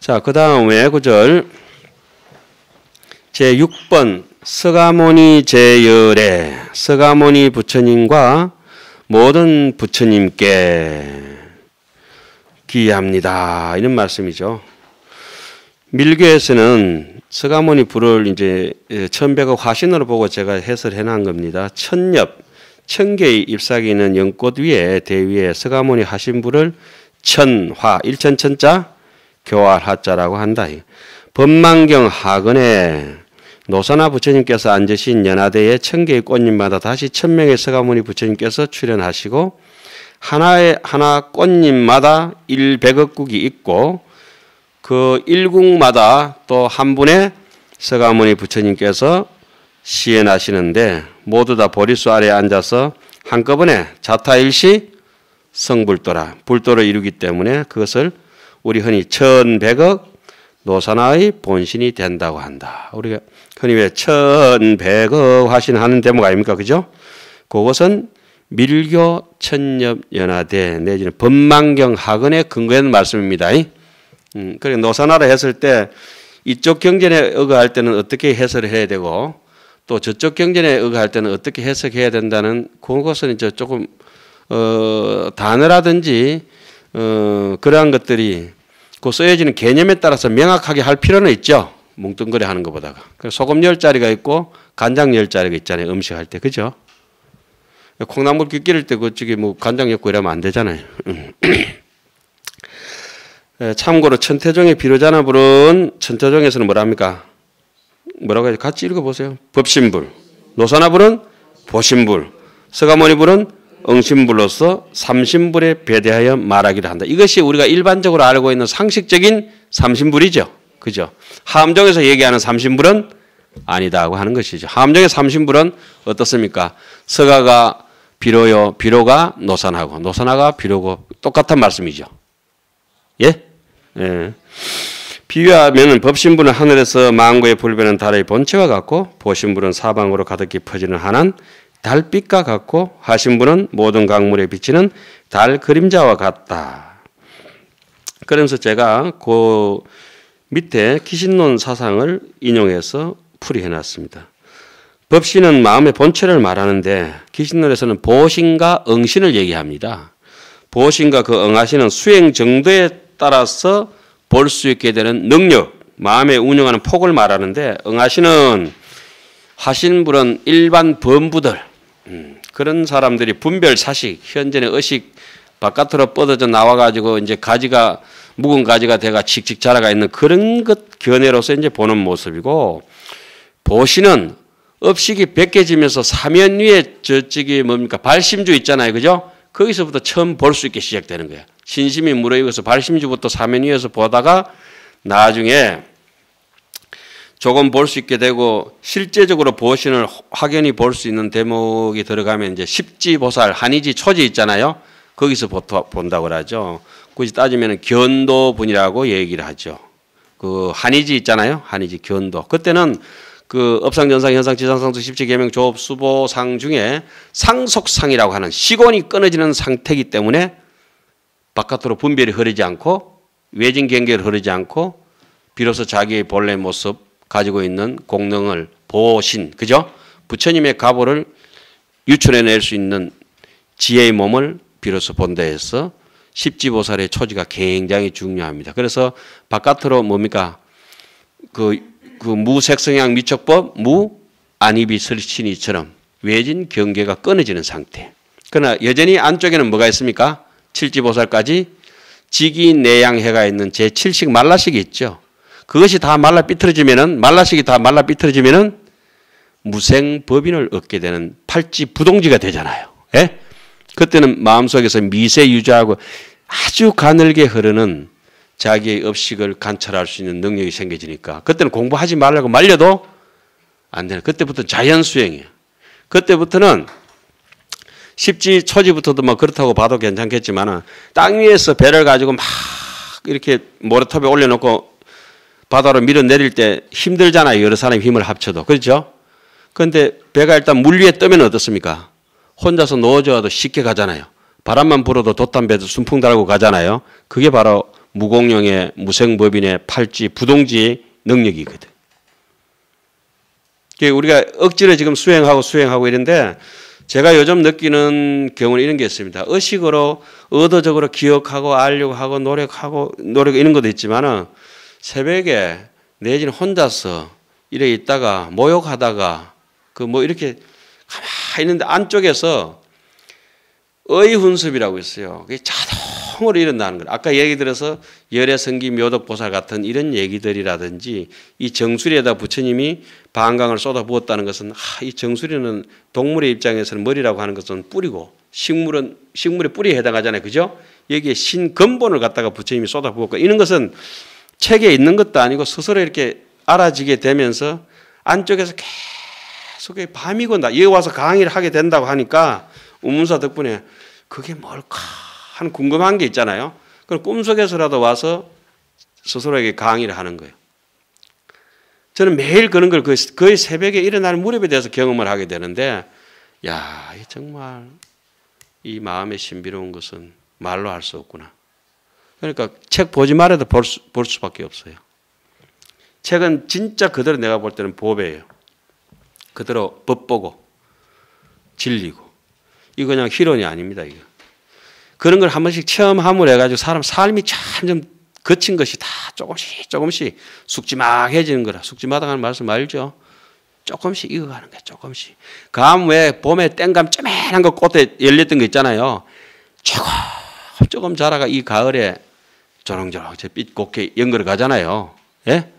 자, 그 다음에 구절 제6번 서가모니 제열에 서가모니 부처님과 모든 부처님께 기합니다. 이런 말씀이죠. 밀교에서는 서가모니 불을 이제 천백억 화신으로 보고 제가 해설해 놓은 겁니다. 천엽, 천개의 잎사귀 있는 연꽃 위에 대위에 서가모니 하신불을 천화, 일천천자, 교활하자라고 한다. 법망경 하근에 노사나 부처님께서 앉으신 연화대에 천개의 꽃잎마다 다시 1000명의 서가모니 부처님께서 출연하시고 하나 꽃잎마다 100억국이 있고 그 일국마다 또 한 분의 서가모니 부처님께서 시연하시는데 모두 다 보리수 아래에 앉아서 한꺼번에 자타일시 성불도라 불도를 이루기 때문에 그것을 우리 흔히 1100억 노사나의 본신이 된다고 한다. 우리가 흔히 왜 1100억 화신하는 대목 아닙니까? 그죠? 그것은 밀교 천엽연화대 내지는 법망경 하근에 근거한 말씀입니다. 그리고 노사나라 했을 때 이쪽 경전에 의거할 때는 어떻게 해설을 해야 되고 또 저쪽 경전에 의거할 때는 어떻게 해석해야 된다는 그것은 이제 조금 단어라든지 그러한 것들이 그 쓰여지는 개념에 따라서 명확하게 할 필요는 있죠. 뭉뚱그려 하는 것보다가. 소금 10자리가 있고 간장 10자리가 있잖아요. 음식할 때. 그죠? 콩나물 끼 낄 때 그쪽에 뭐 간장 엮고 이러면 안 되잖아요. 참고로 천태종의 비로자나 불은 천태종에서는 뭐랍니까? 뭐라고 해야지? 같이 읽어보세요. 법신불. 노사나 불은 보신불. 서가모니 불은 응신불로서 삼신불에 배대하여 말하기를 한다. 이것이 우리가 일반적으로 알고 있는 상식적인 삼신불이죠. 그죠? 하암종에서 얘기하는 삼신불은 아니다고 하는 것이죠. 하암종의 삼신불은 어떻습니까? 서가가 비로요, 비로가 노사나고, 노사나가 비로고 똑같은 말씀이죠. 예? 예. 비유하면 법신불은 하늘에서 만고의 불변한 달의 본체와 같고 보신불은 사방으로 가득히 퍼지는 환한 달빛과 같고 하신불은 모든 강물에 비치는 달 그림자와 같다. 그러면서 제가 그 밑에 기신론 사상을 인용해서 풀이해놨습니다. 법신은 마음의 본체를 말하는데 기신론에서는 보신과 응신을 얘기합니다. 보신과 그 응하시는 수행 정도에 따라서 볼 수 있게 되는 능력, 마음에 운영하는 폭을 말하는데 응하시는 하신불은 일반 범부들 그런 사람들이 분별 사식, 현전의 의식 바깥으로 뻗어져 나와가지고 이제 가지가 묵은 가지가 돼가 칙칙 자라가 있는 그런 것 견해로서 이제 보는 모습이고 보시는 업식이 벗겨지면서 사면 위에 저쪽이 뭡니까 발심주 있잖아요, 그죠? 거기서부터 처음 볼 수 있게 시작되는 거예요. 신심이 무르익어서 발심주부터 사면 위에서 보다가 나중에 조금 볼 수 있게 되고 실제적으로 보신을 확연히 볼 수 있는 대목이 들어가면 이제 십지보살, 한의지, 초지 있잖아요. 거기서 본다고 하죠. 굳이 따지면 견도분이라고 얘기를 하죠. 그 한의지 있잖아요. 한의지 견도. 그때는 그 업상전상, 현상, 지상상수, 십지계명, 조업, 수보상 중에 상속상이라고 하는 시곤이 끊어지는 상태이기 때문에 바깥으로 분별이 흐르지 않고 외진 경계를 흐르지 않고 비로소 자기의 본래 모습 가지고 있는 공능을 보신, 그죠? 부처님의 가보를 유출해낼 수 있는 지혜의 몸을 비로소 본다 해서 십지보살의 초지가 굉장히 중요합니다. 그래서 바깥으로 뭡니까? 그 무색성향 미척법, 안입이 설치니처럼 외진 경계가 끊어지는 상태. 그러나 여전히 안쪽에는 뭐가 있습니까? 칠지보살까지 직이내양해가 있는 제7식 말라식이 있죠. 그것이 다 말라 삐뚤어지면은, 말라식이 다 말라 삐뚤어지면은 무생법인을 얻게 되는 팔지부동지가 되잖아요. 예? 그때는 마음속에서 미세 유지하고 아주 가늘게 흐르는 자기의 업식을 관찰할 수 있는 능력이 생겨지니까 그때는 공부하지 말라고 말려도 안 되는, 그때부터 자연수행이에요. 그때부터는 십지 초지부터도 뭐 그렇다고 봐도 괜찮겠지만 땅 위에서 배를 가지고 막 이렇게 모래톱에 올려놓고 바다로 밀어내릴 때 힘들잖아요. 여러 사람이 힘을 합쳐도. 그렇죠? 그런데 배가 일단 물 위에 뜨면 어떻습니까? 혼자서 놓아줘도 쉽게 가잖아요. 바람만 불어도 돛담배도 순풍 달고 가잖아요. 그게 바로 무공룡의 무생법인의 팔찌, 부동지 능력이거든. 우리가 억지로 지금 수행하고 이런데 제가 요즘 느끼는 경우는 이런 게 있습니다. 의식으로 의도적으로 기억하고 알려고 하고 노력 이런 것도 있지만은 새벽에 내지는 혼자서 이래 있다가 모욕하다가 그 뭐 이렇게 가만히 있는데 안쪽에서 의훈습이라고 있어요. 그게 자동으로 일어나는 거예요. 아까 얘기 들어서 열애성기 묘덕보살 같은 이런 얘기들이라든지 이 정수리에다 부처님이 반강을 쏟아부었다는 것은 이 정수리는 동물의 입장에서는 머리라고 하는 것은 뿌리고 식물의 뿌리에 해당하잖아요. 그죠? 여기에 신근본을 갖다가 부처님이 쏟아부었고 이런 것은 책에 있는 것도 아니고 스스로 이렇게 알아지게 되면서 안쪽에서 계속 밤이고 여기 와서 강의를 하게 된다고 하니까 우문사 덕분에 그게 뭘까 하는 궁금한 게 있잖아요. 그럼 꿈속에서라도 와서 스스로에게 강의를 하는 거예요. 저는 매일 그런 걸 거의 새벽에 일어나는 무렵에 대해서 경험을 하게 되는데 야, 정말 이 마음의 신비로운 것은 말로 할 수 없구나. 그러니까 책 보지 말아도 볼 수밖에 없어요. 책은 진짜 그대로 내가 볼 때는 법이에요. 그대로 법 보고 진리고 이거 그냥 희론이 아닙니다. 이거. 그런 걸 한 번씩 체험함으로 해가지고 사람 삶이 점점 거친 것이 다 조금씩 숙지막해지는 거라. 숙지마다하는 말씀 알죠? 조금씩 익어가는 거야. 조금씩. 감 왜 봄에 땡감 쪼매난 거 꽃에 열렸던 거 있잖아요. 조금 자라가 이 가을에 조롱조롱 저 빛 곱게 연결 가잖아요. 예?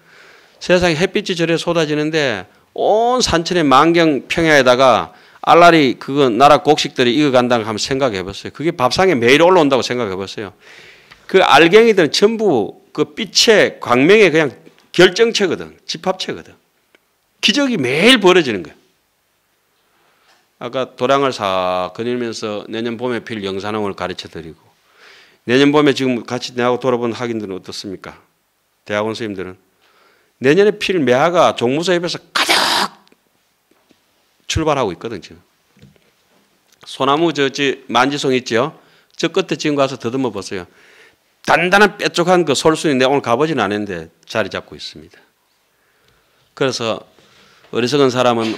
세상에 햇빛이 저래 쏟아지는데 온 산천의 만경 평야에다가 알라리 그거 나라 곡식들이 익어간다고 한번 생각해 봤어요. 그게 밥상에 매일 올라온다고 생각해 봤어요. 그 알갱이들은 전부 그 빛의 광명의 그냥 결정체거든. 집합체거든. 기적이 매일 벌어지는 거예요. 아까 도량을 싹 거닐면서 내년 봄에 필 영산홍을 가르쳐 드리고 내년 봄에 지금 같이 내하고 돌아본 학인들은 어떻습니까? 대학원 선생님들은 내년에 필 매화가 종무소협에서 가득 출발하고 있거든 지금. 소나무 저 만지송 있죠? 저 끝에 지금 가서 더듬어 보세요. 단단한 뾰족한 그 솔순이 내가 오늘 가보지는 않았는데 자리 잡고 있습니다. 그래서 어리석은 사람은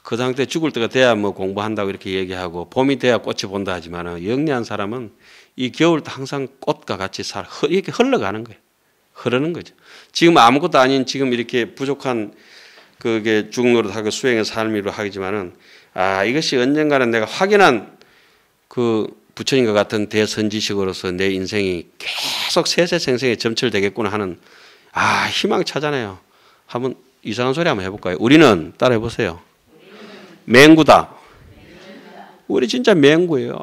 그 상태 죽을 때가 돼야 뭐 공부한다고 이렇게 얘기하고 봄이 돼야 꽃이 본다 하지만 영리한 사람은 이 겨울도 항상 꽃과 같이 이렇게 흘러가는 거예요. 흐르는 거죠. 지금 아무것도 아닌 지금 이렇게 부족한 그게 중노릇하고 수행의 삶이로 하지만은 이것이 언젠가는 내가 확인한 그 부처님과 같은 대선지식으로서 내 인생이 계속 세세생생에 점철되겠구나 하는 희망차잖아요. 한번 이상한 소리 한번 해볼까요? 우리는 따라해 보세요. 맹구다. 우리 진짜 맹구예요.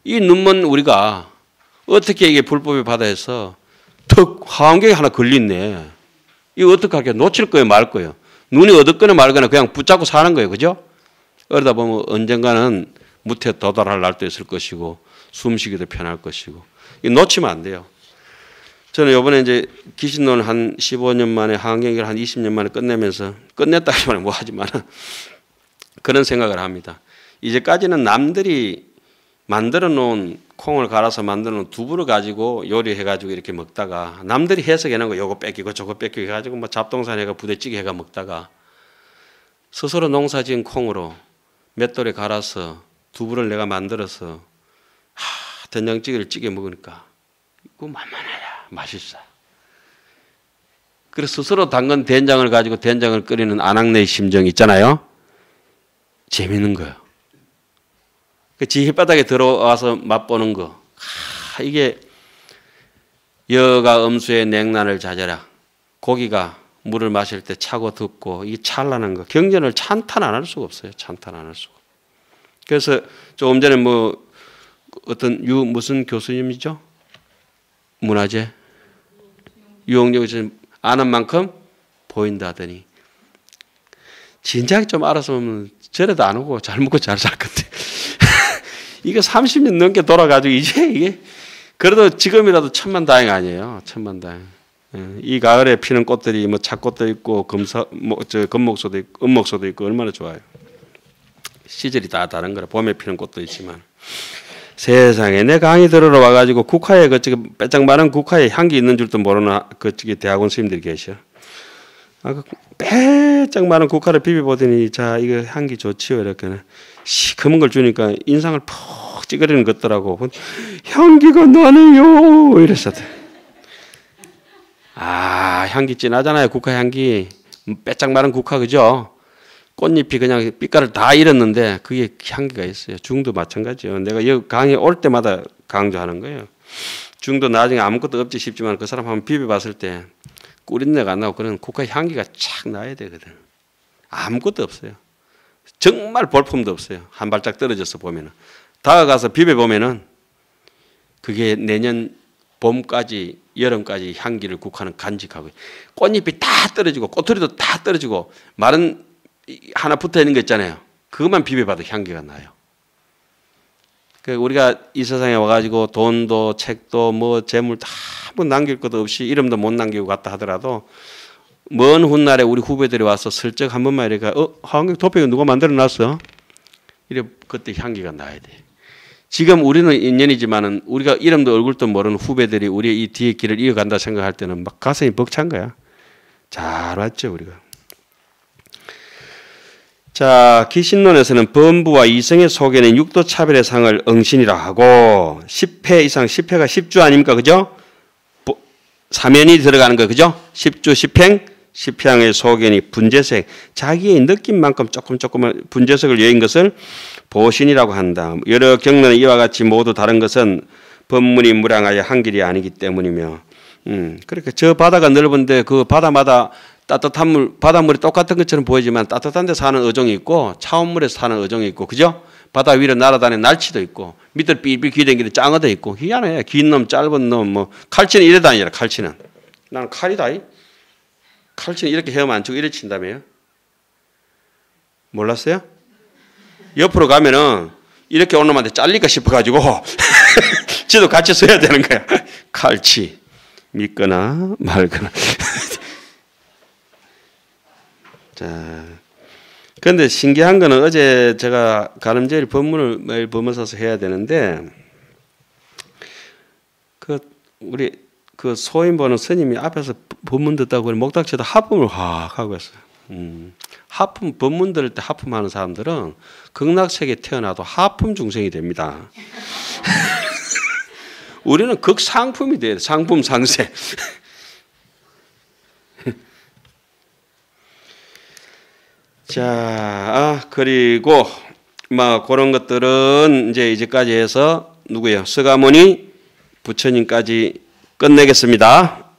이 눈먼 우리가 어떻게 이게 불법의 바다에서 턱 화환경에 하나 걸렸네. 이거 어떡하게 놓칠 거예요, 말 거예요. 눈이 어둡거나 말거나 그냥 붙잡고 사는 거예요, 그죠? 그러다 보면 언젠가는 무태 도달할 날도 있을 것이고 숨쉬기도 편할 것이고 이거 놓치면 안 돼요. 저는 이번에 이제 기신론 한 15년 만에 화환경을 한 20년 만에 끝내면서 끝냈다 하지만 뭐 하지만 그런 생각을 합니다. 이제까지는 남들이 만들어 놓은 콩을 갈아서 만들어 놓은 두부를 가지고 요리해 가지고 이렇게 먹다가 남들이 해석해 놓은 거 요거 뺏기고 저거 뺏기고 해가지고 뭐 잡동산 해가 부대찌개 해가 먹다가 스스로 농사 지은 콩으로 맷돌에 갈아서 두부를 내가 만들어서 된장찌개를 찌개 먹으니까 이거 만만하다. 맛있어. 그래서 스스로 담근 된장을 가지고 된장을 끓이는 아낙네의 심정이 있잖아요. 재밌는 거예요. 지 혓바닥에 들어와서 맛보는 거. 이게 여가 음수의 냉난을 자제라. 고기가 물을 마실 때 차고 덥고 이 찬란한 거. 경전을 찬탄 안 할 수가 없어요. 찬탄 안 할 수가. 그래서 조금 전에 뭐 어떤 무슨 교수님이죠? 문화재 유홍역에서 아는 만큼 보인다 하더니 진작 좀 알았으면 저래도 안 오고 잘 먹고 잘 살 건데 이게 30년 넘게 돌아가지고 이제 이게 그래도 지금이라도 천만다행 아니에요. 천만다행. 이 가을에 피는 꽃들이 뭐 착꽃도 있고 금목소도 있고 은목소도 있고 얼마나 좋아요. 시절이 다 다른 거라. 봄에 피는 꽃도 있지만 세상에 내 강의 들으러 와가지고 국화에 그쪽에 빼짝 마른 국화에 향기 있는 줄도 모르는 그쪽에 대학원 스님들이 계셔. 그 빼짝 마른 국화를 비벼보더니 자 이거 향기 좋지요 이렇게는 시커먼 걸 주니까 인상을 푹 찌그리는 것 같더라고. 향기가 나네요 이랬었대. 아 향기 진하잖아요 국화 향기. 빼짝 마른 국화 그죠? 꽃잎이 그냥 빛깔을 다 잃었는데 그게 향기가 있어요. 중도 마찬가지요. 내가 여기 강의 올 때마다 강조하는 거예요. 중도 나중에 아무것도 없지 싶지만 그 사람 한번 비벼봤을 때 꿀인내가 안 나고 그런 국화 향기가 착 나야 되거든. 아무것도 없어요. 정말 볼품도 없어요. 한 발짝 떨어져서 보면은. 다가가서 비벼보면은 그게 내년 봄까지 여름까지 향기를 국화는 간직하고 꽃잎이 다 떨어지고 꼬투리도 다 떨어지고 마른 하나 붙어 있는 거 있잖아요. 그것만 비벼봐도 향기가 나요. 우리가 이 세상에 와가지고 돈도 책도 뭐 재물 다 뭐 남길 것도 없이 이름도 못 남기고 갔다 하더라도 먼 훗날에 우리 후배들이 와서 슬쩍 한 번만 이렇게 하은경 도표가 누가 만들어 놨어? 이래 그때 향기가 나야 돼. 지금 우리는 인연이지만은 우리가 이름도 얼굴도 모르는 후배들이 우리 이 뒤에 길을 이어간다 생각할 때는 막 가슴이 벅찬 거야. 잘 왔죠 우리가. 자, 기신론에서는 범부와 이성의 속에는 육도 차별의 상을 응신이라 하고 10회 이상 10회가 10주 아닙니까? 그죠? 사면이 들어가는 거 그죠? 10주 10행 10향의 소견이 분재색 자기의 느낌만큼 조금 분재색을 여인 것을 보신이라고 한다. 여러 경론은 이와 같이 모두 다른 것은 법문이 무량하여 한 길이 아니기 때문이며 그러니까 저 바다가 넓은데 그 바다마다 따뜻한 물, 바닷물이 똑같은 것처럼 보이지만 따뜻한 데 사는 어종이 있고 차온물에서 사는 어종이 있고 그죠? 바다 위로 날아다니는 날치도 있고 밑을 삐삐 귀댕기는 짱어도 있고 희한해. 긴 놈 짧은 놈 뭐 칼치는 이래 다니라 칼치는. 나는 칼이다. 칼치는 이렇게 헤엄 안 치고 이래 친다며요. 몰랐어요? 옆으로 가면은 이렇게 온 놈한테 잘릴까 싶어가지고 지도 같이 서야 되는 거야. 칼치 믿거나 말거나. 자, 그런데 신기한 거는 어제 제가 가늠제일 법문을 매일 법문 써서 해야 되는데 우리 소인 보는 스님이 앞에서 법문 듣다고 목닥쳐도 하품을 확 하고 있어요. 하품 법문 들을 때 하품하는 사람들은 극락세계에 태어나도 하품 중생이 됩니다. 우리는 극상품이 돼요. 상품 상세. 자, 그리고 막 그런 것들은 이제까지 해서 누구예요? 서가모니 부처님까지 끝내겠습니다.